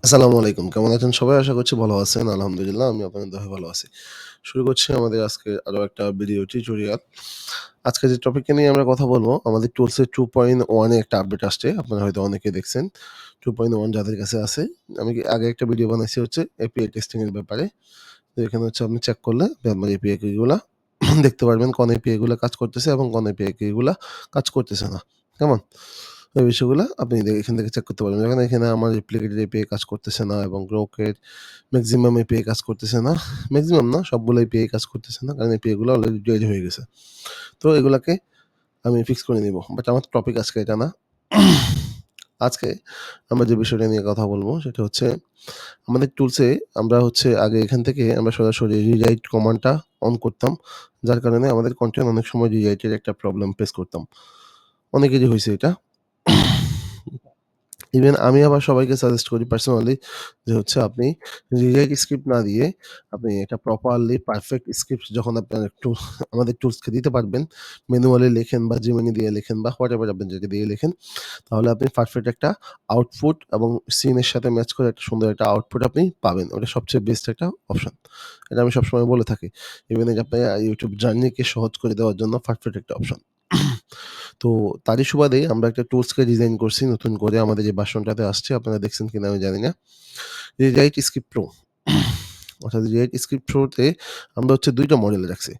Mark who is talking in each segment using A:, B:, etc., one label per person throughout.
A: আসসালামু আলাইকুম। কেমন আছেন সবাই? আশা করছি ভালো আছেন। আলহামদুলিল্লাহ আমি আপনাদের দোয়ায় ভালো আছি। শুরু করছি আমাদের আজকের আরো একটা ভিডিও টিউটোরিয়াল। আজকে যে টপিকটা নিয়ে আমরা কথা বলবো, আমাদের টুলসের 2.1 এ একটা আপডেট আসছে। আপনারা হয়তো অনেকেই দেখছেন। 2.1 যাদের কাছে আছে। আমি আগে একটা ভিডিও বানাইছি হচ্ছে API টেস্টিং এর ব্যাপারে। তো এখানে হচ্ছে আপনি চেক করলে আপনার API কি গুলা দেখতে পারবেন কোন API গুলা কাজ করতেছে এবং কোন API কি গুলা কাজ করতেছে না। কেমন? এই বিষয়গুলা আপনি এখান থেকে চেক করতে পারবেন। যেমন এখানে আমার রেপ্লিকেটেড API কাজ করতেছে না এবং গ্রোকের মেক্সিমাম API কাজ করতেছে না। মেক্সিমাম না, সবগুলো API কাজ করতেছে না। কারণ API গুলো অলরেডি রেডি হয়ে গেছে। তো এগুলাকে আমি ফিক্স করে নিবো। বাট আমার টপিক আজকে এটা না। আজকে আমরা যে বিষয়টা নিয়ে কথা বলবো সেটা হচ্ছে আমাদের টুলসে আমরা হচ্ছে আগে এখান থেকে আমরা সরাসরি রিরাইট কমান্ডটা অন করতাম। যার কারণে আমাদের কনটেন্ট অনেক সময় রিরাইটের একটা প্রবলেম ফেস করতাম। অনেকেরই হইছে এটা। ইভেন আমি আবার সবাইকে সাজেস্ট করি পার্সোনালি যে হচ্ছে আপনি রিরাইট স্ক্রিপ্ট না দিয়ে আপনি এটা প্রপারলি পারফেক্ট স্ক্রিপ্ট যখন আপনার একটু আমাদের টুলসকে দিতে পারবেন, ম্যানুয়ালি লেখেন বা Gemini দিয়ে লেখেন বা হোয়াটএভার আপনি যেটা দিয়ে লেখেন, তাহলে আপনি পারফেক্ট একটা আউটপুট এবং সিনের সাথে ম্যাচ করে একটা সুন্দর একটা আউটপুট আপনি পাবেন। ওটা সবচেয়ে বেস্ট একটা অপশন। এটা আমি সবসময় বলে থাকি। ইভেন এটা আপনার YouTube জার্নিকে সহজ করে দেওয়ার জন্য পারফেক্ট একটা অপশন। তো তারই সুবাদে আমরা একটা টুলসকে ডিজাইন করছি নতুন করে আমাদের যে ভার্সনটাতে আসছে। আপনারা দেখছেন কিনা আমি জানি না। Rewrite script pro. অর্থাৎ রিরাইট স্ক্রিপ্ট প্রোতে আমরা হচ্ছে ২ টা মডেল রাখছি।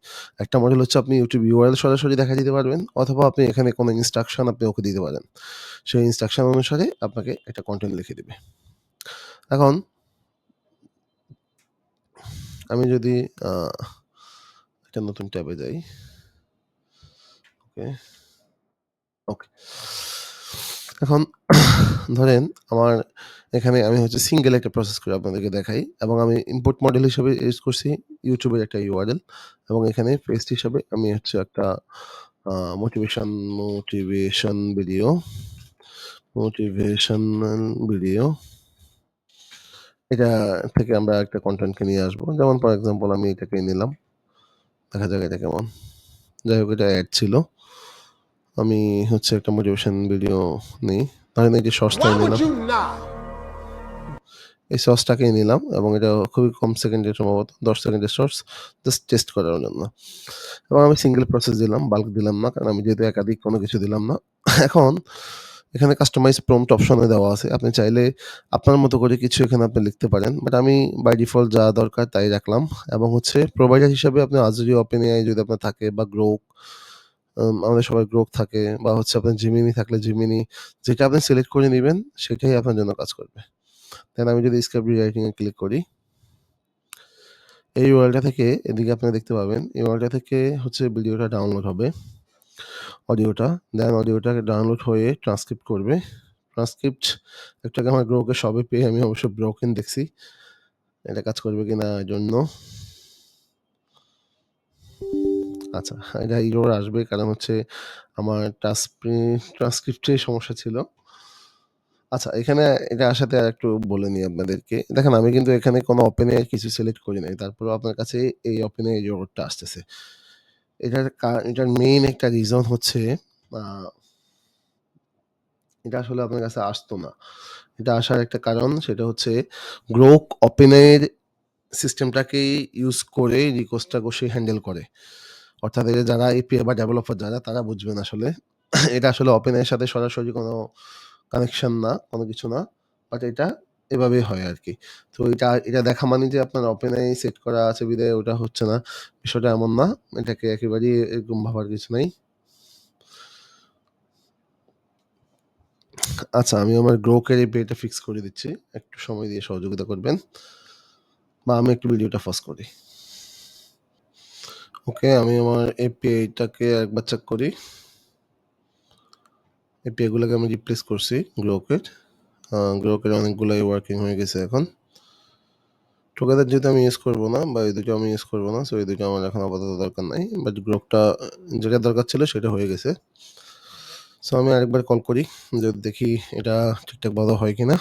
A: একটা মডেল হচ্ছে আপনি YouTube URL সরাসরি দেখা দিতে পারবেন অথবা আপনি এখানে কোনো ইনস্ট্রাকশন আপনি ওকে দিতে পারেন। সেই ইনস্ট্রাকশন অনুসারে আপনাকে একটা কনটেন্ট লিখে দিবে। এখন আমি যদি আ একটা নতুন ট্যাবে যাই। ওকে, ওকে। এখন ধরেন আমার এখানে আমি হচ্ছে সিঙ্গেল একটা প্রসেস করে আপনাদেরকে দেখাই এবং আমি ইনপুট মডেল হিসেবে ইউজ করছি YouTube এর একটা URL এবং এখানে পেস্ট হিসাবে আমি হচ্ছে একটা আ motivation motivation video motivational video এটা থেকে আমরা একটা কনটেন্টকে নিয়ে আসবো। যেমন ফর এক্সাম্পল আমি এটাকেই নিলাম। দেখা যাক এটা কেমন। যাই হোক এটা এড ছিল। আমি হচ্ছে একটা মোটিভেশন ভিডিও নেই। ধরেন এই যে শর্টসটাই
B: Why would
A: নিলাম।
B: you not?
A: এই সসটাকেই নিলাম এবং এটা খুবই কম সেকেন্ডের সম্ভবত ১০ সেকেন্ডের শর্টস জাস্ট টেস্ট করার জন্য। এবং আমি সিঙ্গেল প্রসেস দিলাম, বাল্ক দিলাম না। কারণ আমি যেহেতু একাধিক কোনো কিছু দিলাম না। এখন এখানে কাস্টমাইজ প্রম্পট অপশনে দেওয়া আছে। আপনি চাইলে আপনার মতো করে কিছু এখানে আপনি লিখতে পারেন। বাট আমি বাই ডিফল্ট যা দরকার তাই রাখলাম এবং হচ্ছে প্রোভাইডার হিসাবে আপনি Azure OpenAI যদি আপনার থাকে বা Grok আমাদের সবার Grok থাকে বা হচ্ছে আপনার Gemini থাকলে Gemini যেটা আপনি সিলেক্ট করে নিবেন সেটাই আপনার জন্য কাজ করবে। দেন আমি যদি স্ক্রিপ্ট রিরাইটিং এ ক্লিক করি, এই URL টা থেকে এদিকে আপনারা দেখতে পাবেন। এই URL টা থেকে হচ্ছে ভিডিওটা ডাউনলোড হবে। অডিওটা, দেন অডিওটা ডাউনলোড হয়ে ট্রান্সক্রিপ্ট করবে। ট্রান্সক্রিপ্ট একটাকে আমার Grok এ সবে পেয়ে আমি অবশ্য ব্রোকেন দেখছি। এটা কাজ করবে কিনা I don't know। আচ্ছা, এটা এরর আসবে কারণ হচ্ছে আমার ট্রান্সক্রিপ্টে সমস্যা ছিল। আচ্ছা, এখানে এটা আসাতে আরেকটু বলে নিই আপনাদেরকে। দেখেন আমি কিন্তু এখানে কোনো OpenAI কিছু সিলেক্ট করি নাই। তারপরেও আপনার কাছে এই OpenAI এররটা আসতেছে। এটার মেইন একটা রিজন হচ্ছে আ এটা আসলে আপনার কাছে আসতো না। এটা আসার একটা কারণ সেটা হচ্ছে Grok OpenAI এর সিস্টেমটাকেই ইউজ করে রিকোয়েস্টটাকে সে হ্যান্ডেল করে। অর্থাৎ এই যে যারা API বা ডেভেলপার যারা তারা বুঝবেন আসলে। এটা আসলে OpenAI এর সাথে সরাসরি কোনো কানেকশন না, কোনো কিছু না। বাট এটা এভাবেই হয় আরকি। তো এটা দেখা মানে যে আপনার OpenAI সেট করা আছে বিধায় ওটা হচ্ছে না। বিষয়টা এমন না। এটাকে একেবারেই এরকম ভাবার কিছু নাই। আচ্ছা, আমি আমার Grok এর API টা ফিক্স করে দিচ্ছি। একটু সময় দিয়ে সহযোগিতা করবেন। বা আমি একটু ভিডিওটা পজ করি। ওকে, আমি আমার API টাকে আরেকবার চেক করি। API গুলাকে আমি রিপ্লেস করছি Grok এর। Grok এর অনেকগুলাই ওয়ার্কিং হয়ে গেছে এখন। Together যেহেতু আমি ইউজ করব না বা এই ২ টা আমি ইউজ করব না। সো এই ২ টা আমার এখন আপাতত দরকার নাই। বাট Grok টা যেটা দরকার ছিল সেটা হয়ে গেছে। সো আমি আরেকবার কল করি। যদি দেখি এটা ঠিকঠাক ভাবে হয় কিনা।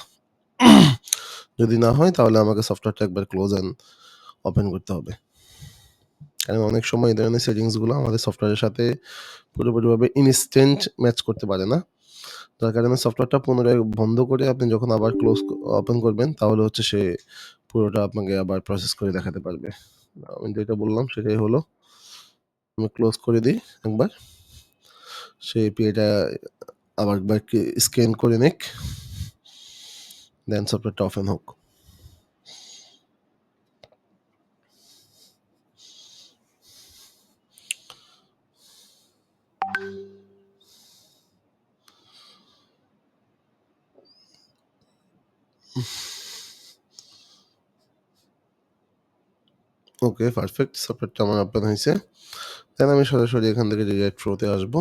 A: যদি না হয় তাহলে আমাকে সফটওয়্যারটা একবার ক্লোজ অ্যান্ড ওপেন করতে হবে। কারণ অনেক সময় এই ধরনের সেটিংস গুলো আমাদের সফটওয়্যারের সাথে পুরোপুরিভাবে ইনস্ট্যান্ট ম্যাচ করতে পারে না। যার কারণে সফটওয়্যারটা পুনরায় বন্ধ করে আপনি যখন আবার ওপেন করবেন তাহলে হচ্ছে সে পুরোটা আপনাকে আবার প্রসেস করে দেখাতে পারবে। আমি যেটা বললাম সেটাই হলো। আমি ক্লোজ করে দিই একবার। সে এপিআইটা আবার একবার স্ক্যান করে নিক। দেন সফটওয়্যারটা ওপেন হোক। ওকে, পারফেক্ট। সফটওয়্যারটা আমার ওপেন হয়েছে। দেন আমি সরাসরি এখান থেকে ডিরেক্ট ফ্লোতে আসবো।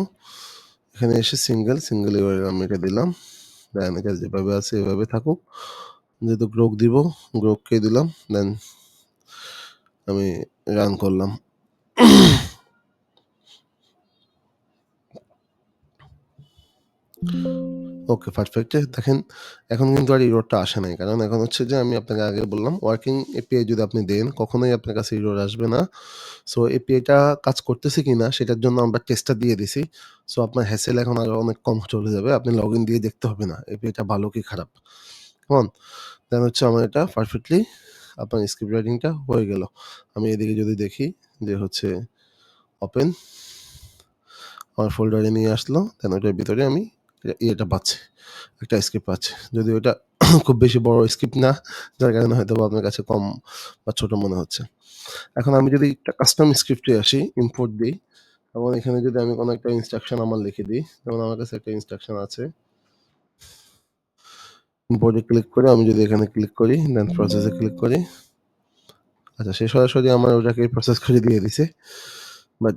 A: এখানে এসে সিঙ্গেল এবার আমি এটা দিলাম। দেন এটা যেভাবে আছে এভাবে থাকুক। যেহেতু গ্রোক দিব, গ্রোককে দিলাম। দেন আমি রান করলাম। ওকে, পারফেক্ট। দেখেন এখন কিন্তু আর এররটা আসে নাই। কারণ এখন হচ্ছে যে আমি আপনাকে আগে বললাম ওয়ার্কিং এপিআই যদি আপনি দেন কখনোই আপনার কাছে এরর আসবে না। সো এপিআইটা কাজ করতেছে কিনা সেটার জন্য আমরা টেস্টটা দিয়ে দিছি। সো আপনার হ্যাসেল এখন আরো অনেক কম চলে যাবে। আপনি লগইন দিয়ে দেখতে হবে না এপিআইটা ভালো কি খারাপ। কেমন? দেন হচ্ছে আমার এটা পারফেক্টলি আপনার স্ক্রিপ্ট রাইটিংটা হয়ে গেল। আমি এদিকে যদি দেখি যে হচ্ছে ওপেন আমার ফোল্ডারে নিয়ে আসলো। দেন ওটার ভিতরে আমি ইয়েটা পাচ্ছি, একটা স্ক্রিপ্ট পাচ্ছি। যদিও এটা খুব বেশি বড় স্ক্রিপ্ট না, যার কারণে হয়তোবা আপনার কাছে কম বা ছোট মনে হচ্ছে। এখন আমি যদি একটা কাস্টম স্ক্রিপ্টে আসি, ইম্পোর্ট দিই এবং এখানে যদি আমি কোনো একটা ইনস্ট্রাকশন আমার লিখে দিই, যেমন আমার কাছে একটা ইনস্ট্রাকশন আছে। ইম্পোর্টে ক্লিক করে আমি যদি এখানে ক্লিক করি, দেন প্রসেসে ক্লিক করি। আচ্ছা, সে সরাসরি আমার ওটাকে প্রসেস করে দিয়ে দিছে। বাট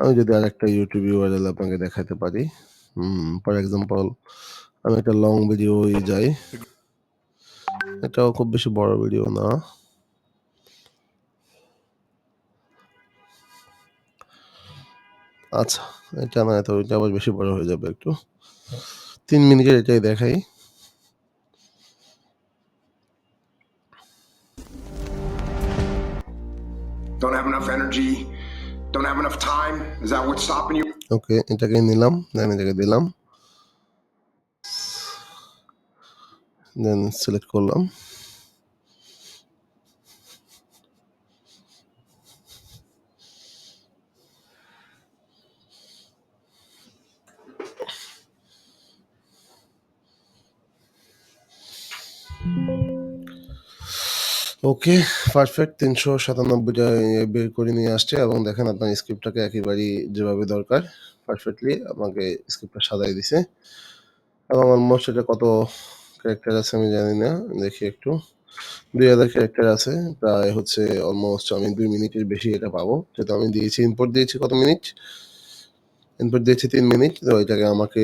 A: আমি যদি আরেকটা ইউটিউব ইউআরএল আপনাকে দেখাতে পারি, ফর এক্সাম্পল আমি একটা লং ভিডিও যাই, এটাও খুব বেশি বড় ভিডিও না। আচ্ছা, এটা না, তো এটা আবার বেশি বড় হয়ে যাবে একটু। 3 মিনিটের এটাই দেখাই।
B: Don't have enough energy, don't have enough time. Is that what's stopping you?
A: ওকে, এটাকে নিলাম, দেন এটাকে দিলাম, দেন সিলেক্ট করলাম। ওকে, পারফেক্ট। 397টা বের করে নিয়ে আসছে এবং দেখেন আপনার স্ক্রিপ্টটাকে একেবারেই যেভাবে দরকার পারফেক্টলি আমাকে স্ক্রিপ্টটা সাজাই দিছে। এবং অলমোস্ট এটা কত ক্যারেক্টার আছে আমি জানি না, দেখি একটু। 2000 ক্যারেক্টার আছে, প্রায় হচ্ছে অলমোস্ট আমি 2 মিনিটের বেশি এটা পাবো। যেহেতু আমি দিয়েছি ইম্পোর্ট দিয়েছি কত মিনিট, ইনপুট দিয়েছি 3 মিনিট। তো এটাকে আমাকে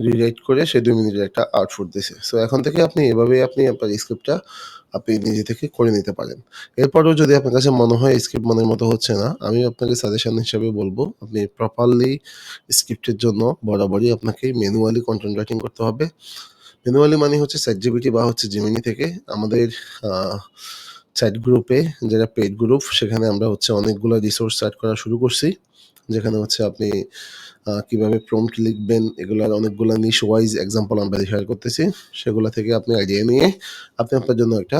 A: রিরাইট করে সে 2 মিনিটের একটা আউটপুট দিছে। সো এখন থেকে আপনি এভাবেই আপনি আপনার স্ক্রিপ্টটা আপনি নিজে থেকে করে নিতে পারেন। এরপরেও যদি আপনার কাছে মনে হয় স্ক্রিপ্ট মনের মতো হচ্ছে না, আমি আপনাকে সাজেশন হিসেবে বলব আপনি প্রপারলি স্ক্রিপ্টের জন্য বরাবরই আপনাকে ম্যানুয়ালি কন্টেন্ট রাইটিং করতে হবে। ম্যানুয়ালি মানে হচ্ছে ChatGPT বা হচ্ছে Gemini থেকে আমাদের চ্যাট গ্রুপে, যেটা পেইড গ্রুপ, সেখানে আমরা হচ্ছে অনেকগুলো রিসোর্স সেট করা শুরু করছি। যেখানে হচ্ছে আপনি কিভাবে প্রম্পট লিখবেন এগুলার অনেকগুলা নিশ ওয়াইজ এক্সাম্পল আমরা শেয়ার করতেছি। সেগুলা থেকে আপনি আইডিয়া নিয়ে আপনি আপনার জন্য একটা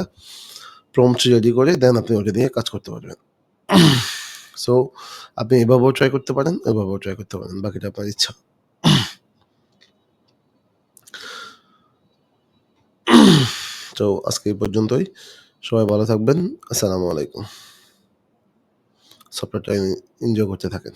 A: প্রম্পট রেডি করে দেন আপনি ওটা দিয়ে কাজ করতে পারবেন। সো আপনি এভাবেও ট্রাই করতে পারেন, এভাবেও ট্রাই করতে পারেন, বাকিটা আপনার ইচ্ছা। তো আজকে এই পর্যন্তই। সবাই ভালো থাকবেন। আসসালামু আলাইকুম। সফটওয়্যারটা এনজয় করতে থাকেন।